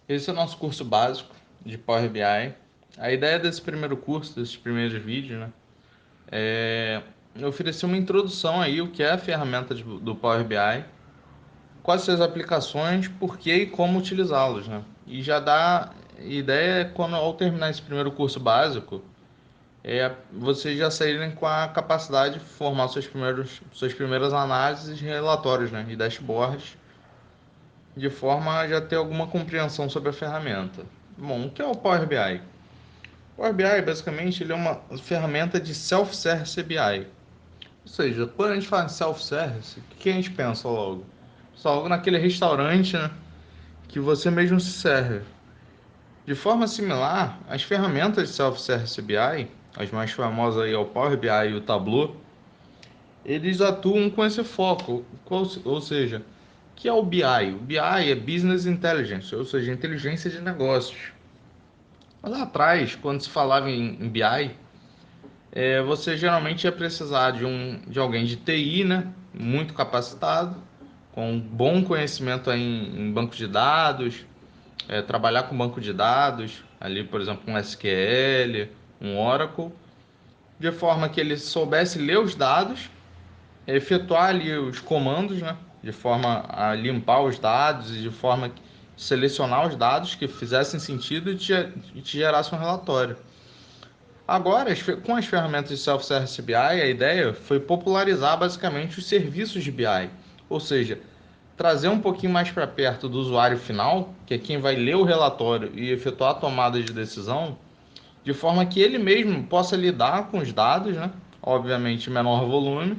Esse é o nosso curso básico de Power BI. A ideia desse primeiro curso, desses primeiros vídeos, né, é oferecer uma introdução aí, o que é a ferramenta do Power BI, quais suas aplicações, por que e como utilizá-los, né? E já dá ideia quando, ao terminar esse primeiro curso básico, vocês já saírem com a capacidade de formar suas primeiras análises, relatórios, né, e dashboards, de forma a já ter alguma compreensão sobre a ferramenta. Bom, o que é o Power BI? O Power BI, basicamente, ele é uma ferramenta de self-service BI. Ou seja, quando a gente fala em self-service, o que a gente pensa logo? Só logo naquele restaurante, né, que você mesmo se serve. De forma similar, as ferramentas de self-service BI, as mais famosas aí é o Power BI e o Tableau, eles atuam com esse foco, ou seja, que é o BI? O BI é Business Intelligence, ou seja, inteligência de negócios. Lá atrás, quando se falava em BI, você geralmente ia precisar de alguém de TI, né? Muito capacitado, com bom conhecimento em banco de dados, trabalhar com banco de dados, ali, por exemplo, um SQL, um Oracle, de forma que ele soubesse ler os dados, efetuar ali os comandos, né? De forma a limpar os dados e de forma a selecionar os dados que fizessem sentido e te gerasse um relatório. Agora, com as ferramentas de Self-Service BI, a ideia foi popularizar basicamente os serviços de BI, ou seja, trazer um pouquinho mais para perto do usuário final, que é quem vai ler o relatório e efetuar a tomada de decisão, de forma que ele mesmo possa lidar com os dados, né? Obviamente em menor volume,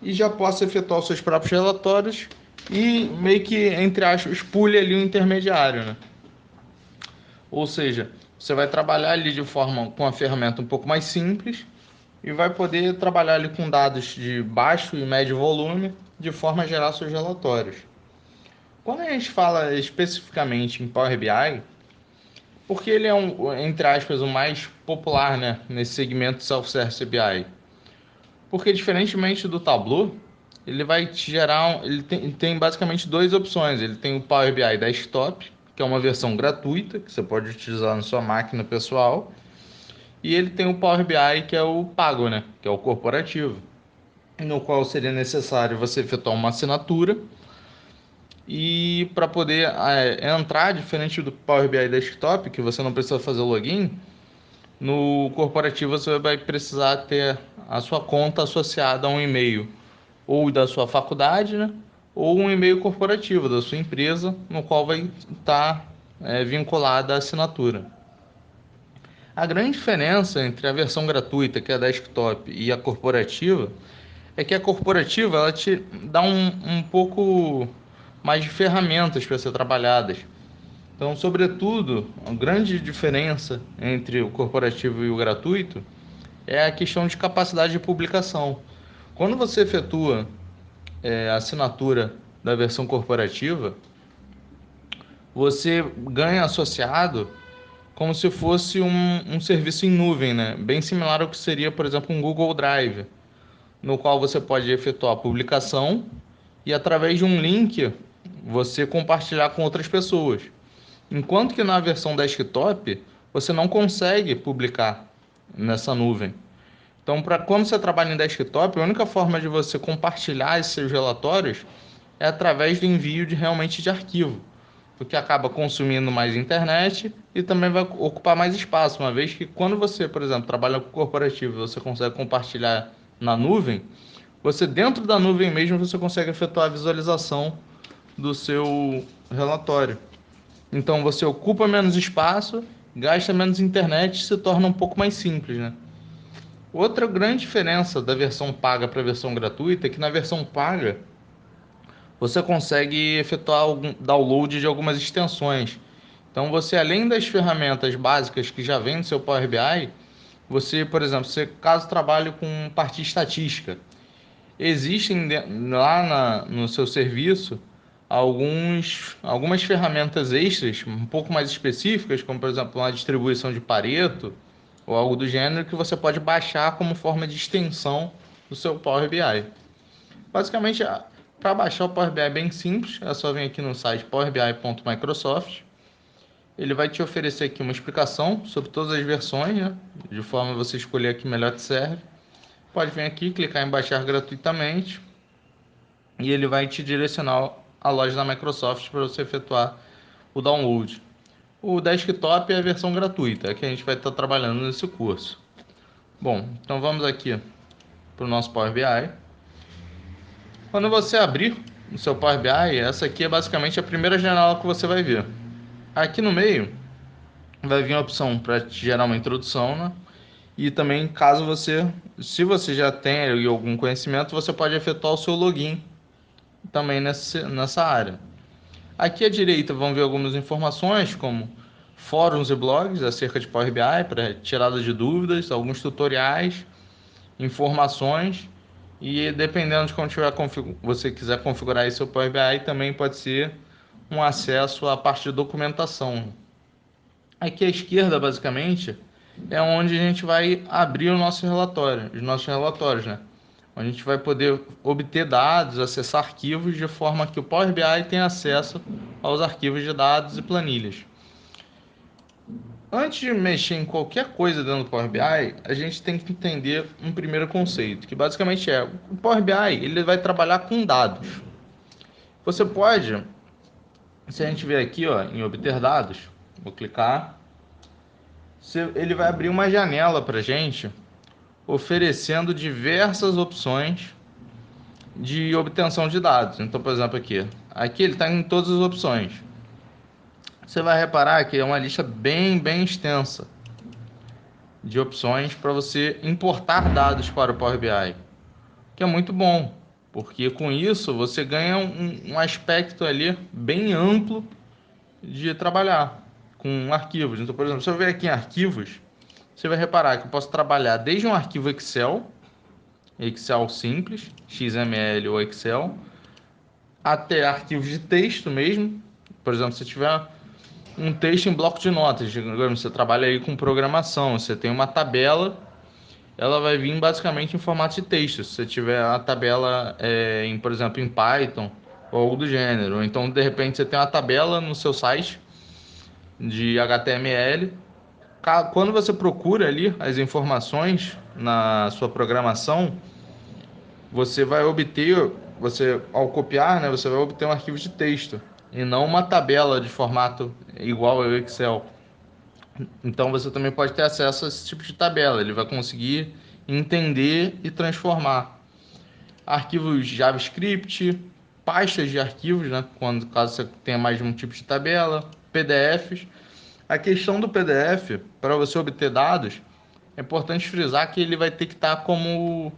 e já possa efetuar os seus próprios relatórios e meio que, entre aspas, pule ali o intermediário, né? Ou seja, você vai trabalhar ali de forma com a ferramenta um pouco mais simples e vai poder trabalhar ali com dados de baixo e médio volume de forma a gerar seus relatórios. Quando a gente fala especificamente em Power BI, porque ele é entre aspas, o mais popular, né, nesse segmento de Self-Service BI? Porque diferentemente do Tableau, ele vai te gerar, ele tem basicamente duas opções. Ele tem o Power BI Desktop, que é uma versão gratuita que você pode utilizar na sua máquina pessoal, e ele tem o Power BI que é o pago, né, que é o corporativo, no qual seria necessário você efetuar uma assinatura e para poder entrar, diferente do Power BI Desktop, que você não precisa fazer o login, no corporativo você vai precisar ter a sua conta associada a um e-mail ou da sua faculdade, né? Ou um e-mail corporativo da sua empresa, no qual vai estar vinculada a assinatura. A grande diferença entre a versão gratuita, que é a desktop, e a corporativa, é que a corporativa ela te dá um pouco mais de ferramentas para ser trabalhadas. Então, sobretudo, a grande diferença entre o corporativo e o gratuito é a questão de capacidade de publicação. Quando você efetua a assinatura da versão corporativa, você ganha associado como se fosse um serviço em nuvem, né? Bem similar ao que seria, por exemplo, um Google Drive, no qual você pode efetuar a publicação e, através de um link, você compartilhar com outras pessoas. Enquanto que na versão desktop, você não consegue publicar nessa nuvem. Então, quando você trabalha em desktop, a única forma de você compartilhar esses seus relatórios é através do envio realmente de arquivo, o que acaba consumindo mais internet e também vai ocupar mais espaço, uma vez que quando você, por exemplo, trabalha com corporativo, você consegue compartilhar na nuvem, você dentro da nuvem mesmo você consegue efetuar a visualização do seu relatório. Então você ocupa menos espaço, gasta menos internet e se torna um pouco mais simples, né? Outra grande diferença da versão paga para a versão gratuita é que na versão paga você consegue efetuar algum download de algumas extensões. Então você, além das ferramentas básicas que já vem no seu Power BI, você, por exemplo, você caso trabalhe com parte de estatística, existem lá no seu serviço algumas ferramentas extras, um pouco mais específicas, como por exemplo uma distribuição de Pareto ou algo do gênero, que você pode baixar como forma de extensão do seu Power BI. Basicamente, para baixar o Power BI é bem simples, é só vir aqui no site powerbi.microsoft. Ele vai te oferecer aqui uma explicação sobre todas as versões, né? De forma a você escolher a que melhor te serve. Pode vir aqui, clicar em baixar gratuitamente e ele vai te direcionar à loja da Microsoft para você efetuar o download. O desktop é a versão gratuita, é que a gente vai estar trabalhando nesse curso. Bom, então vamos aqui para o nosso Power BI. Quando você abrir o seu Power BI, essa aqui é basicamente a primeira janela que você vai ver. Aqui no meio vai vir a opção para te gerar uma introdução, né? E também, caso você, se você já tem algum conhecimento, você pode efetuar o seu login também nessa área. Aqui à direita vão ver algumas informações, como fóruns e blogs acerca de Power BI para tirada de dúvidas, alguns tutoriais, informações e dependendo de como você quiser configurar aí seu Power BI, também pode ser um acesso à parte de documentação. Aqui à esquerda, basicamente, é onde a gente vai abrir o nosso relatório, os nossos relatórios, né? Onde a gente vai poder obter dados, acessar arquivos de forma que o Power BI tenha acesso aos arquivos de dados e planilhas. Antes de mexer em qualquer coisa dentro do Power BI, a gente tem que entender um primeiro conceito, que basicamente é o Power BI ele vai trabalhar com dados. Você pode, se a gente vier aqui ó, em obter dados, vou clicar, ele vai abrir uma janela para a gente, oferecendo diversas opções de obtenção de dados. Então, por exemplo, aqui ele está em todas as opções. Você vai reparar que é uma lista bem extensa de opções para você importar dados para o Power BI, que é muito bom, porque com isso você ganha um aspecto ali bem amplo de trabalhar com arquivos. Então, por exemplo, se eu ver aqui em arquivos, você vai reparar que eu posso trabalhar desde um arquivo Excel simples, XML ou Excel, até arquivos de texto mesmo. Por exemplo, se tiver um texto em bloco de notas, digamos, você trabalha aí com programação, você tem uma tabela, ela vai vir basicamente em formato de texto. Se você tiver a tabela, por exemplo, em Python ou algo do gênero, ou então de repente você tem uma tabela no seu site de HTML. Quando você procura ali as informações na sua programação, você vai obter, ao copiar, né, você vai obter um arquivo de texto e não uma tabela de formato igual ao Excel. Então você também pode ter acesso a esse tipo de tabela, ele vai conseguir entender e transformar arquivos JavaScript, pastas de arquivos, né, caso você tenha mais de um tipo de tabela, PDFs. A questão do PDF, para você obter dados, é importante frisar que ele vai ter que estar como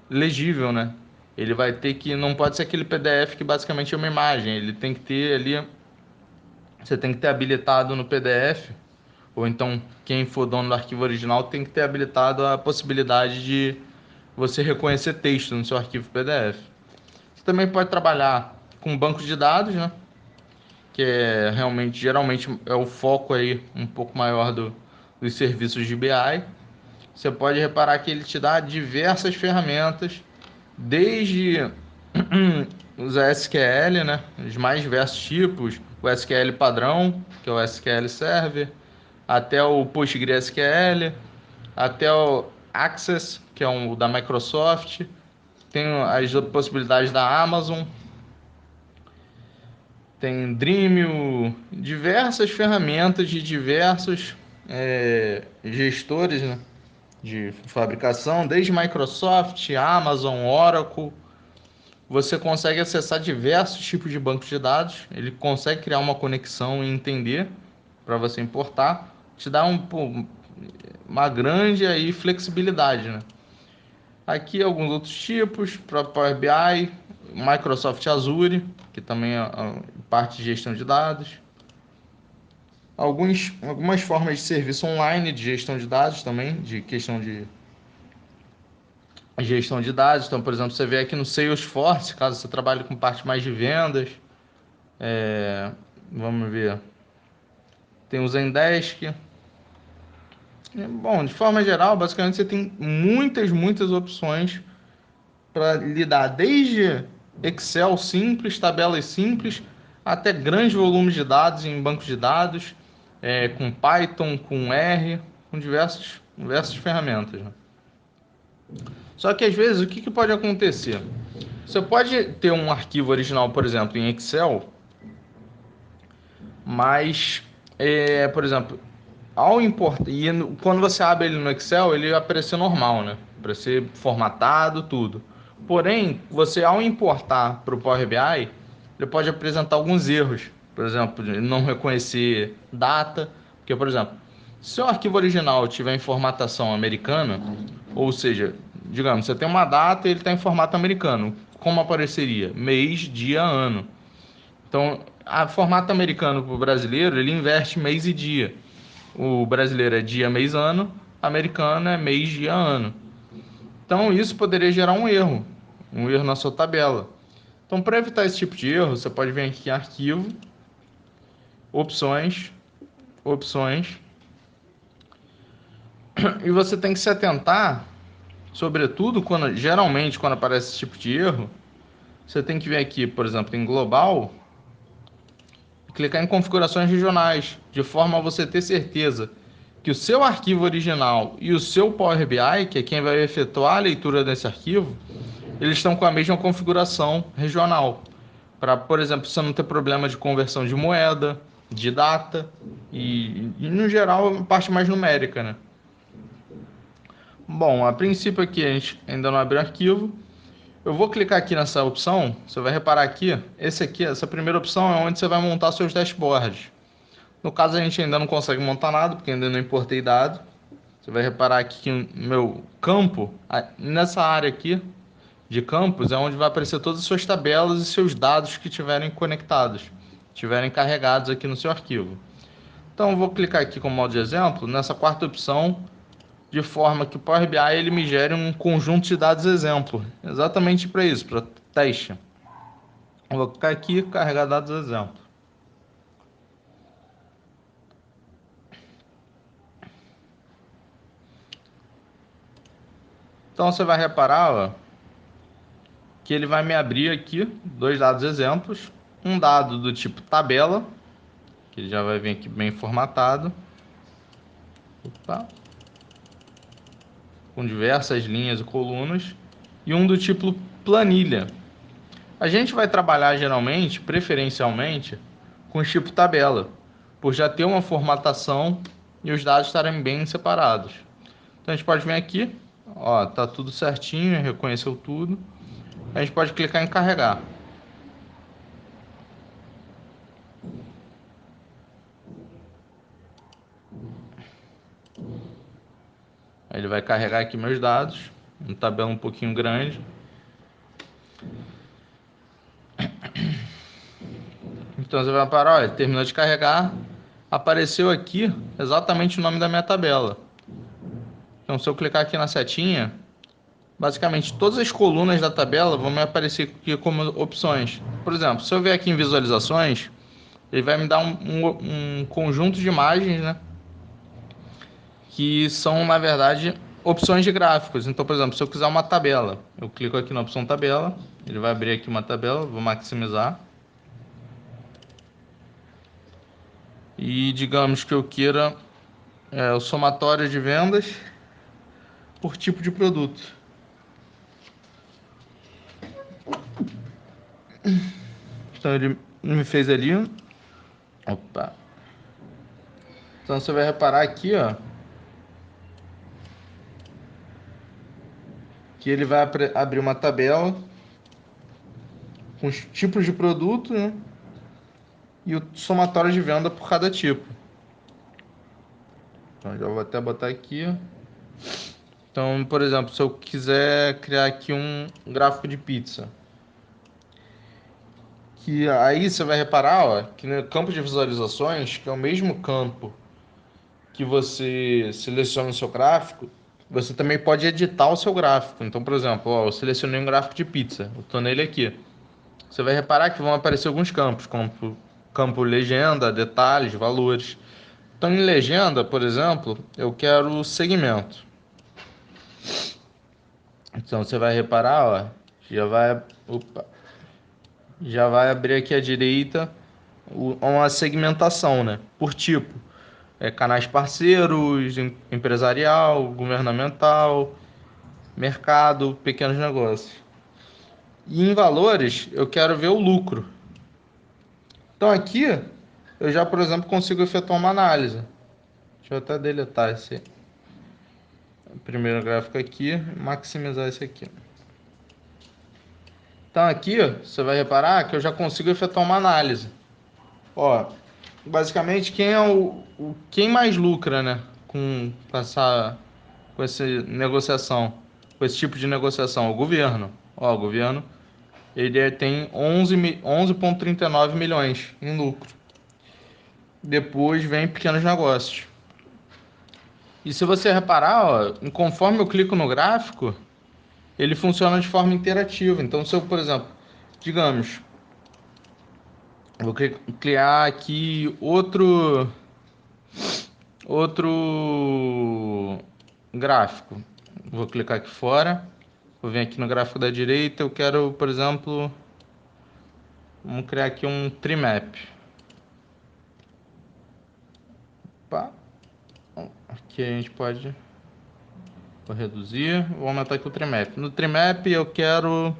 legível, né? Ele vai ter que, não pode ser aquele PDF que basicamente é uma imagem, ele tem que ter ali, você tem que ter habilitado no PDF, ou então quem for dono do arquivo original tem que ter habilitado a possibilidade de você reconhecer texto no seu arquivo PDF. Você também pode trabalhar com banco de dados, né? Que é realmente, geralmente é o foco aí um pouco maior dos serviços de BI. Você pode reparar que ele te dá diversas ferramentas, desde os SQL, né, os mais diversos tipos, o SQL padrão, que é o SQL Server, até o PostgreSQL, até o Access, que é o da Microsoft, tem as possibilidades da Amazon, tem Dremio, diversas ferramentas de diversos gestores, né, de fabricação, desde Microsoft, Amazon, Oracle. Você consegue acessar diversos tipos de bancos de dados, ele consegue criar uma conexão e entender para você importar, te dá uma grande aí flexibilidade, né? Aqui alguns outros tipos, para Power BI, Microsoft Azure, que também é parte de gestão de dados. Algumas formas de serviço online de gestão de dados também, de questão de gestão de dados. Então, por exemplo, você vê aqui no Salesforce, caso você trabalhe com parte mais de vendas. Vamos ver. Tem o Zendesk. Bom, de forma geral, basicamente você tem muitas opções para lidar desde Excel simples, tabelas simples, até grandes volumes de dados em bancos de dados, com Python, com R, com diversas ferramentas, né? Só que às vezes o que pode acontecer? Você pode ter um arquivo original, por exemplo, em Excel, mas, por exemplo, ao importar, e quando você abre ele no Excel, ele vai aparecer normal, né? Para ser formatado, tudo. Porém, você ao importar para o Power BI, ele pode apresentar alguns erros. Por exemplo, ele não reconhecer data. Porque, por exemplo, se o arquivo original tiver em formatação americana, ou seja, digamos, você tem uma data e ele está em formato americano, como apareceria? Mês, dia, ano. Então, a formato americano para o brasileiro, ele inverte mês e dia. O brasileiro é dia, mês, ano. Americano é mês, dia, ano. Então, isso poderia gerar um erro na sua tabela. Então, para evitar esse tipo de erro, você pode vir aqui em Arquivo, Opções, Opções, e você tem que se atentar, sobretudo, geralmente, quando aparece esse tipo de erro, você tem que vir aqui, por exemplo, em Global, e clicar em Configurações Regionais, de forma a você ter certeza que o seu arquivo original e o seu Power BI, que é quem vai efetuar a leitura desse arquivo, eles estão com a mesma configuração regional. Para, por exemplo, você não ter problema de conversão de moeda, de data e no geral, a parte mais numérica, né? Bom, a princípio aqui a gente ainda não abriu arquivo. Eu vou clicar aqui nessa opção, você vai reparar aqui, essa primeira opção é onde você vai montar seus dashboards. No caso a gente ainda não consegue montar nada, porque ainda não importei dado. Você vai reparar aqui que no meu campo, nessa área aqui de campos, é onde vai aparecer todas as suas tabelas e seus dados que tiverem conectados, tiverem carregados aqui no seu arquivo. Então eu vou clicar aqui como modo de exemplo, nessa quarta opção, de forma que o Power BI ele me gere um conjunto de dados exemplo, exatamente para isso, para teste. Eu vou clicar aqui, carregar dados exemplo. Então você vai reparar, ó, que ele vai me abrir aqui dois dados exemplos, um dado do tipo tabela, que ele já vai vir aqui bem formatado, opa, com diversas linhas e colunas, e um do tipo planilha. A gente vai trabalhar geralmente, preferencialmente, com o tipo tabela, por já ter uma formatação e os dados estarem bem separados. Então a gente pode vir aqui, ó, tá tudo certinho, reconheceu tudo. A gente pode clicar em carregar. Aí ele vai carregar aqui meus dados, uma tabela um pouquinho grande. Então você vai parar, olha, terminou de carregar, apareceu aqui exatamente o nome da minha tabela. Então se eu clicar aqui na setinha, basicamente todas as colunas da tabela vão me aparecer aqui como opções. Por exemplo, se eu vier aqui em visualizações, ele vai me dar um conjunto de imagens, né? Que são, na verdade, opções de gráficos. Então, por exemplo, se eu quiser uma tabela, eu clico aqui na opção tabela, ele vai abrir aqui uma tabela, vou maximizar. E digamos que eu queira o somatório de vendas por tipo de produto. Então ele me fez ali. Opa. Então você vai reparar aqui, ó, que ele vai abrir uma tabela com os tipos de produto, né? E o somatório de venda por cada tipo. Então já vou até botar aqui. Então, por exemplo, se eu quiser criar aqui um gráfico de pizza, que aí você vai reparar, ó, que no campo de visualizações, que é o mesmo campo que você seleciona o seu gráfico, você também pode editar o seu gráfico. Então, por exemplo, ó, eu selecionei um gráfico de pizza, eu estou nele aqui. Você vai reparar que vão aparecer alguns campos, como campo legenda, detalhes, valores. Então, em legenda, por exemplo, eu quero segmento. Então, você vai reparar, ó, Já vai, opa, já vai abrir aqui à direita uma segmentação, né? Por tipo, canais parceiros, empresarial, governamental, mercado, pequenos negócios. E em valores, eu quero ver o lucro. Então aqui, eu já, por exemplo, consigo efetuar uma análise. Deixa eu até deletar esse primeiro gráfico aqui e maximizar esse aqui. Então aqui, você vai reparar que eu já consigo efetuar uma análise. Ó, basicamente, quem é quem mais lucra, né, com essa negociação, com esse tipo de negociação? O governo. Ó, o governo, ele tem 11,39 milhões em lucro. Depois vem pequenos negócios. E se você reparar, ó, conforme eu clico no gráfico, ele funciona de forma interativa. Então, se eu, por exemplo, digamos, vou criar aqui outro gráfico. Vou clicar aqui fora. Vou vir aqui no gráfico da direita. Eu quero, por exemplo, vamos criar aqui um trimap. Opa. Aqui a gente pode, vou reduzir. Vou aumentar aqui o trimap. No trimap eu quero,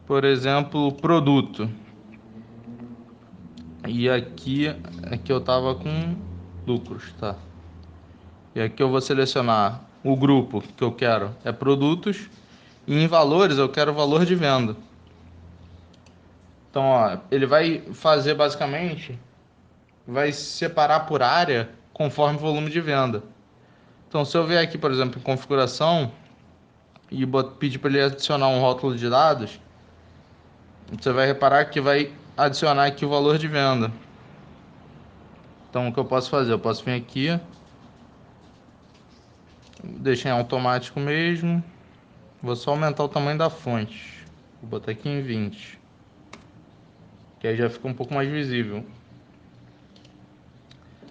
por exemplo, produto. E aqui eu tava com lucros, tá? E aqui eu vou selecionar o grupo que eu quero é produtos e em valores eu quero o valor de venda. Então, ó, ele vai fazer basicamente, vai separar por área conforme o volume de venda. Então, se eu vier aqui, por exemplo, em configuração e pedir para ele adicionar um rótulo de dados, você vai reparar que vai adicionar aqui o valor de venda. Então, o que eu posso fazer? Eu posso vir aqui, deixar em automático mesmo. Vou só aumentar o tamanho da fonte. Vou botar aqui em 20. Que aí já fica um pouco mais visível.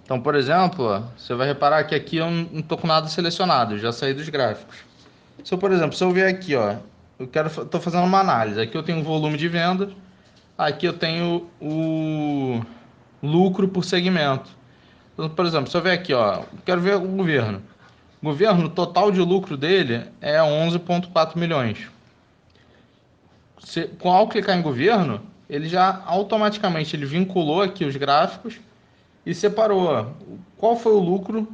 Então, por exemplo, ó, você vai reparar que aqui eu não estou com nada selecionado, eu já saí dos gráficos. Se eu, por exemplo, se eu vier aqui, ó, estou fazendo uma análise. Aqui eu tenho o volume de vendas, aqui eu tenho o lucro por segmento. Então, por exemplo, se eu vier aqui, ó, quero ver o governo. O governo, o total de lucro dele é 11,4 milhões. Ao clicar em governo, ele já automaticamente ele vinculou aqui os gráficos e separou, ó, qual foi o lucro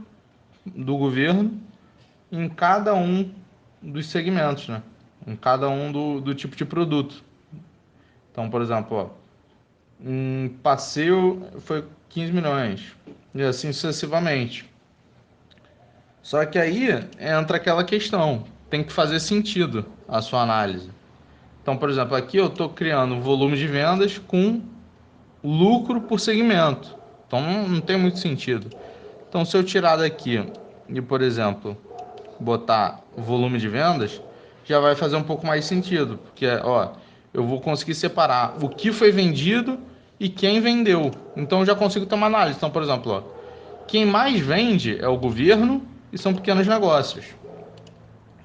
do governo em cada um dos segmentos, né? Em cada um do tipo de produto. Então, por exemplo, ó, em passeio foi 15 milhões e assim sucessivamente. Só que aí entra aquela questão, tem que fazer sentido a sua análise. Então, por exemplo, aqui eu estou criando um volume de vendas com lucro por segmento. Então não tem muito sentido. Então se eu tirar daqui e, por exemplo, botar volume de vendas, já vai fazer um pouco mais sentido, porque ó, eu vou conseguir separar o que foi vendido e quem vendeu. Então eu já consigo ter uma análise. Então, por exemplo, ó, quem mais vende é o governo e são pequenos negócios.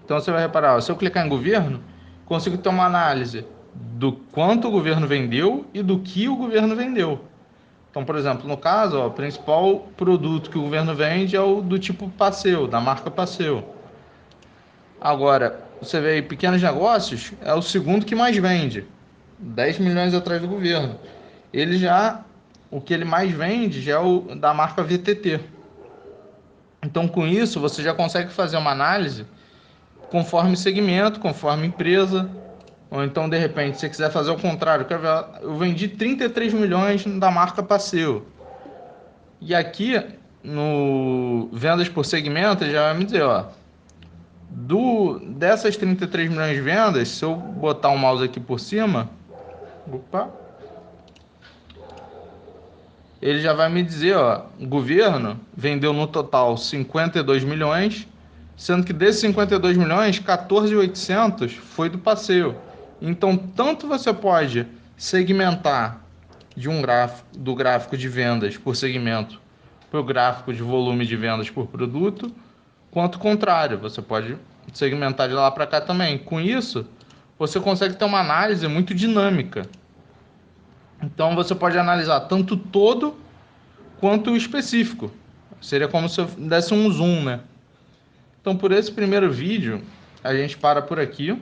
Então você vai reparar, ó, se eu clicar em governo, consigo ter uma análise do quanto o governo vendeu e do que o governo vendeu. Então, por exemplo, no caso, ó, o principal produto que o governo vende é o do tipo Passeu, da marca Passeu. Agora, você vê aí, pequenos negócios é o segundo que mais vende, 10 milhões atrás do governo. Ele já, o que ele mais vende já é o da marca VTT. Então, com isso, você já consegue fazer uma análise conforme segmento, conforme empresa. Ou então, de repente, se você quiser fazer o contrário, eu vendi 33 milhões da marca Passeu. E aqui, no vendas por segmento, ele já vai me dizer, ó, dessas 33 milhões de vendas, se eu botar o mouse aqui por cima, opa, ele já vai me dizer, ó, o governo vendeu no total 52 milhões, sendo que desses 52 milhões, 14.800 foi do passeio. Então, tanto você pode segmentar do gráfico de vendas por segmento para o gráfico de volume de vendas por produto, quanto o contrário, você pode segmentar de lá para cá também. Com isso, você consegue ter uma análise muito dinâmica. Então você pode analisar tanto o todo quanto o específico. Seria como se eu desse um zoom, né? Então, por esse primeiro vídeo, a gente para por aqui.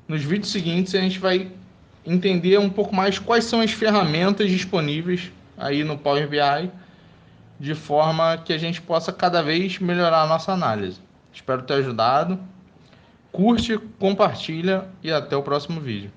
Nos vídeos seguintes, a gente vai entender um pouco mais quais são as ferramentas disponíveis aí no Power BI, de forma que a gente possa cada vez melhorar a nossa análise. Espero ter ajudado. Curte, compartilha e até o próximo vídeo.